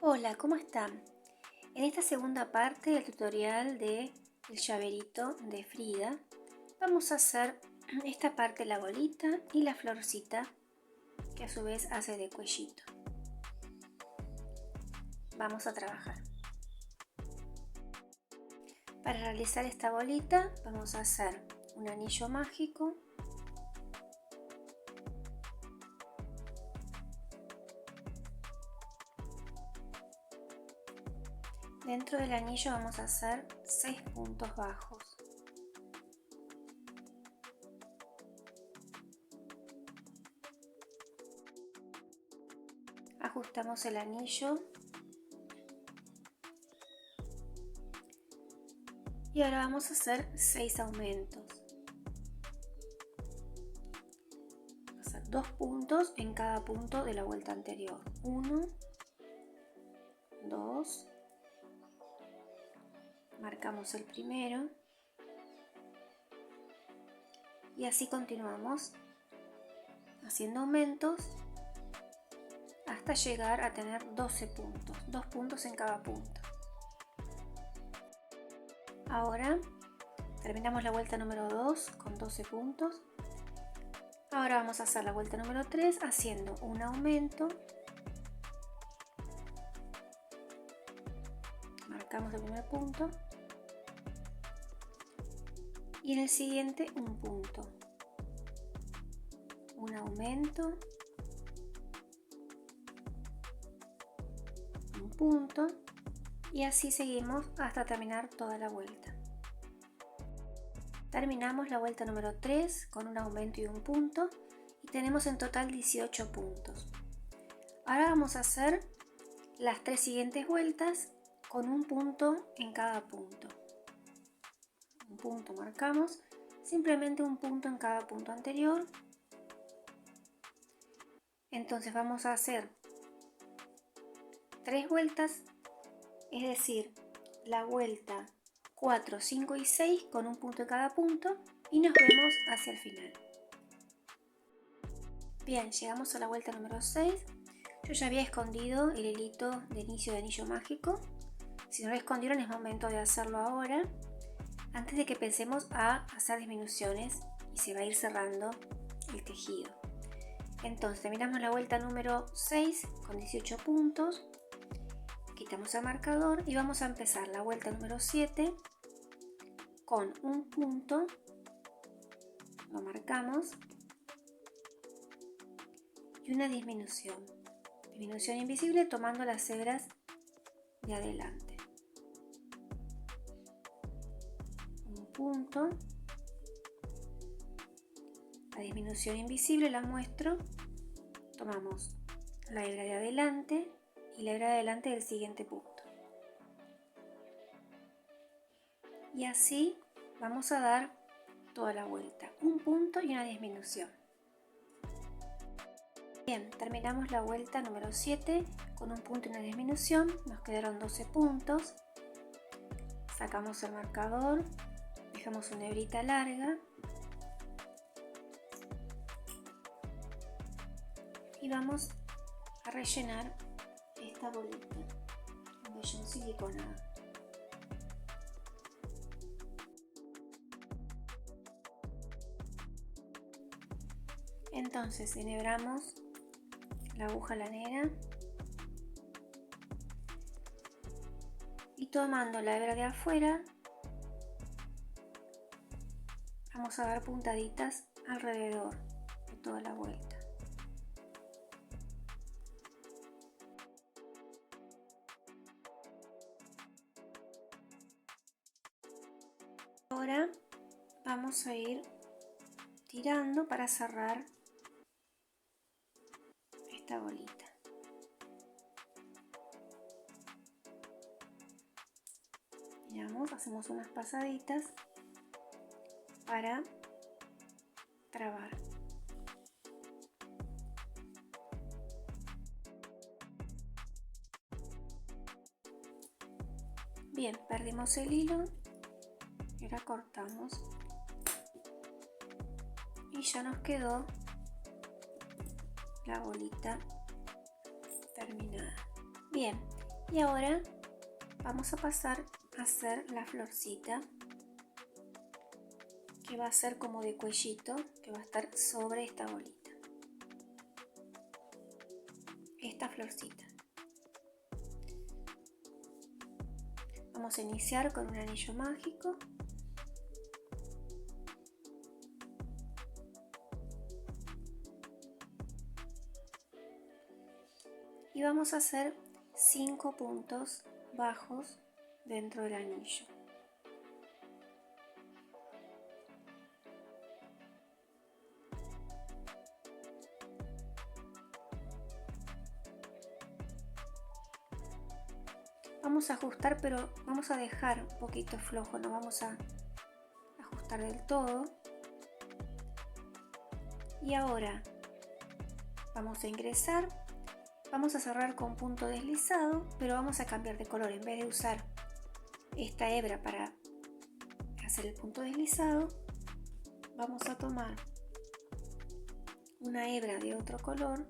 Hola, ¿cómo están? En esta segunda parte del tutorial de el llaverito de Frida vamos a hacer esta parte, la bolita y la florcita, que a su vez hace de cuellito. Vamos a trabajar. Para realizar esta bolita vamos a hacer un anillo mágico, dentro del anillo vamos a hacer 6 puntos bajos. Ajustamos el anillo y ahora vamos a hacer 6 aumentos. Vamos a hacer 2 puntos en cada punto de la vuelta anterior. 1, 2, marcamos el primero y así continuamos haciendo aumentos hasta llegar a tener 12 puntos, 2 puntos en cada punto. Ahora terminamos la vuelta número 2 con 12 puntos. Ahora vamos a hacer la vuelta número 3 haciendo un aumento, marcamos el primer punto y en el siguiente un punto, un aumento, un punto y así seguimos hasta terminar toda la vuelta. Terminamos la vuelta número 3 con un aumento y un punto y tenemos en total 18 puntos. Ahora vamos a hacer las 3 siguientes vueltas con un punto en cada punto. Un punto marcamos, simplemente un punto en cada punto anterior. Entonces vamos a hacer 3 vueltas, es decir, la vuelta 4, 5 y 6 con un punto en cada punto y nos vemos hacia el final. Bien, llegamos a la vuelta número 6. Yo ya había escondido el hilito de inicio de anillo mágico. Si no lo escondieron es momento de hacerlo ahora, antes de que pensemos a hacer disminuciones y se va a ir cerrando el tejido. Entonces terminamos la vuelta número 6 con 18 puntos. Quitamos el marcador y vamos a empezar la vuelta número 7 con un punto, lo marcamos y una disminución invisible tomando las hebras de adelante. Un punto, la disminución invisible la muestro, tomamos la hebra de adelante y la hebra de adelante del siguiente punto. Y así vamos a dar toda la vuelta, un punto y una disminución. Bien, terminamos la vuelta número 7 con un punto y una disminución, nos quedaron 12 puntos. Sacamos el marcador, dejamos una hebrita larga y vamos a rellenar esta bolita con vellón siliconado. Entonces enhebramos la aguja lanera y tomando la hebra de afuera vamos a dar puntaditas alrededor de toda la vuelta. Ahora vamos a ir tirando para cerrar esta bolita. Miramos, hacemos unas pasaditas para trabar. Bien, perdimos el hilo y ahora cortamos y ya nos quedó la bolita terminada. Bien, Y ahora vamos a pasar a hacer la florcita, que va a ser como de cuellito, que va a estar sobre esta bolita, esta florcita. Vamos a iniciar con un anillo mágico. Y vamos a hacer 5 puntos bajos dentro del anillo. Vamos a ajustar, pero vamos a dejar un poquito flojo, no vamos a ajustar del todo. Y ahora vamos a ingresar, vamos a cerrar con punto deslizado, pero vamos a cambiar de color. En vez de usar esta hebra para hacer el punto deslizado, vamos a tomar una hebra de otro color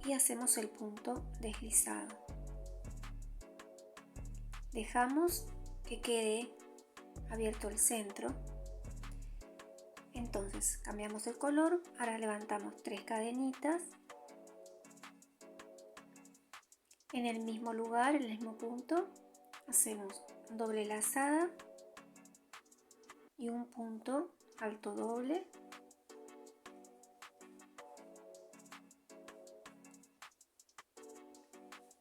y hacemos el punto deslizado. Dejamos que quede abierto el centro. Entonces cambiamos el color, ahora levantamos 3 cadenitas en el mismo lugar, en el mismo punto, hacemos doble lazada y un punto alto doble,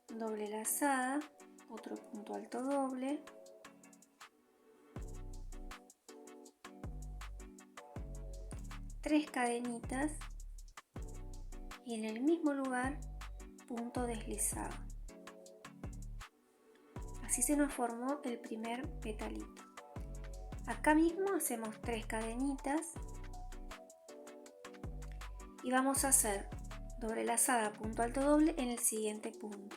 doble lazada, otro punto alto doble, tres cadenitas y en el mismo lugar punto deslizado. Así se nos formó el primer petalito. Acá mismo hacemos 3 cadenitas y vamos a hacer doble lazada, punto alto doble en el siguiente punto.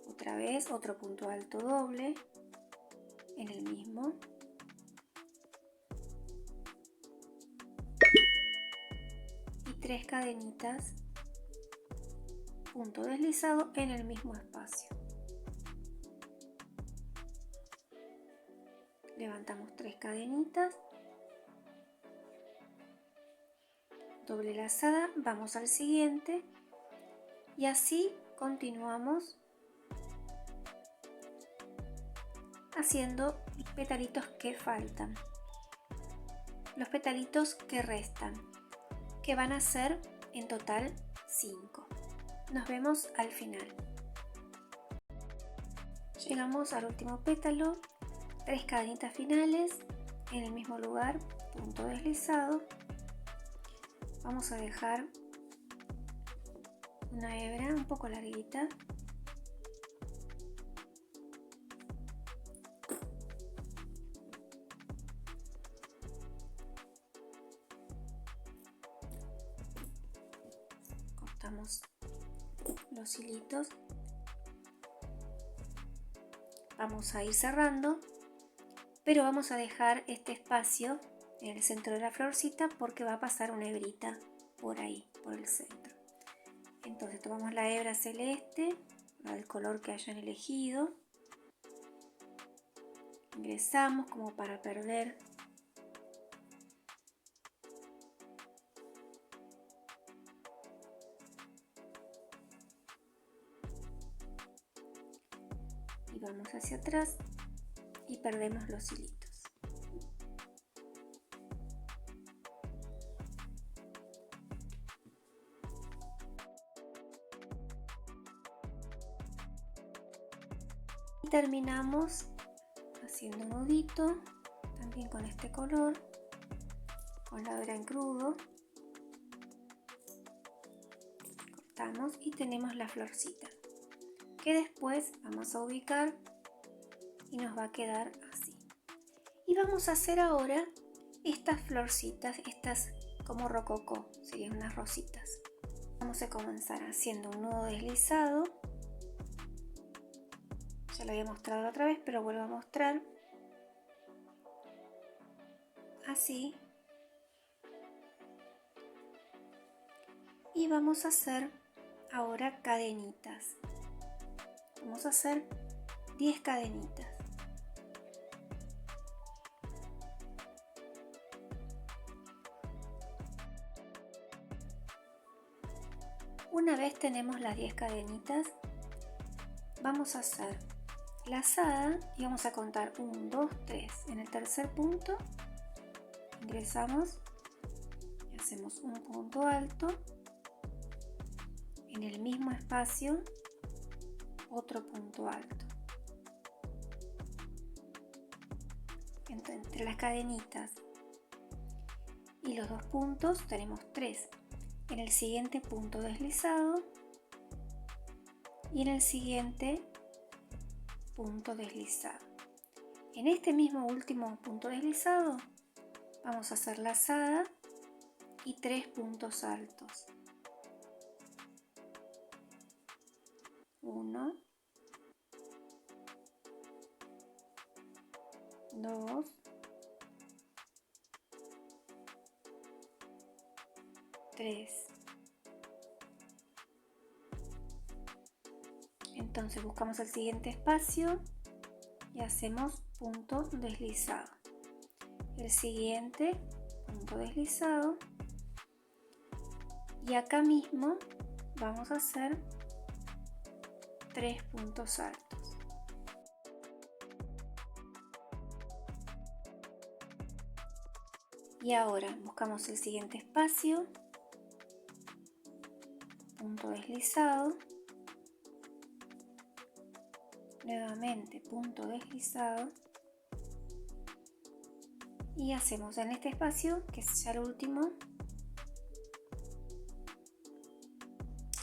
Otra vez otro punto alto doble en el mismo. Y 3 cadenitas, punto deslizado en el mismo espacio. Levantamos 3 cadenitas, doble lazada, vamos al siguiente y así continuamos haciendo los petalitos que faltan, los petalitos que restan, que van a ser en total 5. Nos vemos al final. Llegamos al último pétalo, 3 cadenitas finales en el mismo lugar, punto deslizado. Vamos a dejar una hebra un poco larguita. Cortamos los hilitos. Vamos a ir cerrando, pero vamos a dejar este espacio en el centro de la florcita porque va a pasar una hebrita por ahí, por el centro. Entonces tomamos la hebra celeste, la del color que hayan elegido, ingresamos como para perder y vamos hacia atrás y perdemos los hilitos. Y terminamos haciendo un nudito también con este color, con la hebra en crudo. Cortamos y tenemos la florcita, que después vamos a ubicar y nos va a quedar así. Y vamos a hacer ahora estas florcitas, estas como rococó, serían unas rositas. Vamos a comenzar haciendo un nudo deslizado. Ya lo había mostrado otra vez, pero vuelvo a mostrar. Así. Y vamos a hacer ahora cadenitas. Vamos a hacer 10 cadenitas. Una vez tenemos las 10 cadenitas, vamos a hacer lazada y vamos a contar 1, 2, 3. En el tercer punto ingresamos y hacemos un punto alto. En el mismo espacio otro punto alto. Entre las cadenitas y los dos puntos tenemos 3. En el siguiente punto deslizado y en el siguiente punto deslizado. En este mismo último punto deslizado vamos a hacer lazada y 3 puntos altos. 1, 2, 3. Entonces buscamos el siguiente espacio y hacemos punto deslizado. El siguiente punto deslizado y acá mismo vamos a hacer 3 puntos altos. Y ahora buscamos el siguiente espacio, punto deslizado, nuevamente punto deslizado y hacemos en este espacio, que es ya el último,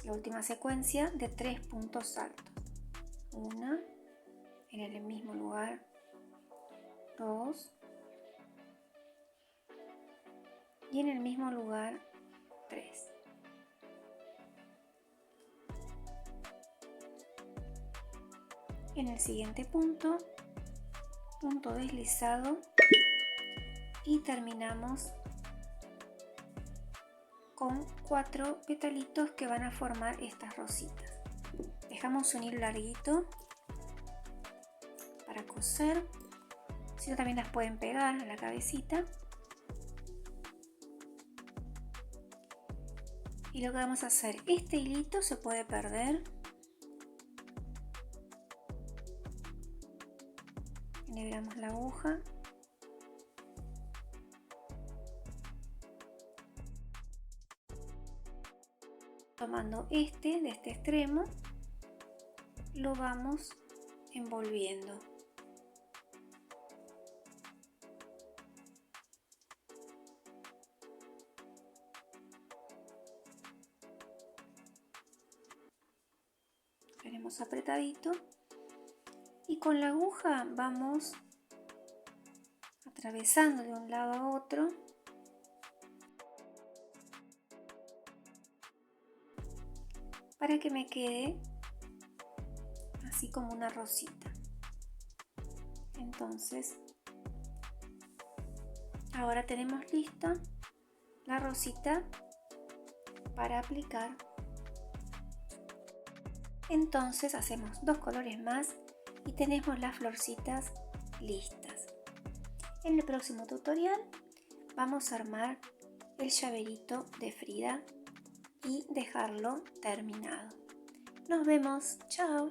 la última secuencia de 3 puntos altos. 1 en el mismo lugar, 2 y en el mismo lugar 3. En el siguiente punto, punto deslizado y terminamos con 4 petalitos que van a formar estas rositas. Dejamos un hilo larguito para coser, si no también las pueden pegar a la cabecita. Y lo que vamos a hacer, este hilito se puede perder. Enhebramos la aguja. Tomando de este extremo, lo vamos envolviendo. Tenemos apretadito y con la aguja vamos atravesando de un lado a otro para que me quede así como una rosita. Entonces ahora tenemos lista la rosita para aplicar. Entonces hacemos 2 colores más y tenemos las florcitas listas. En el próximo tutorial vamos a armar el llaverito de Frida y dejarlo terminado. Nos vemos, chao.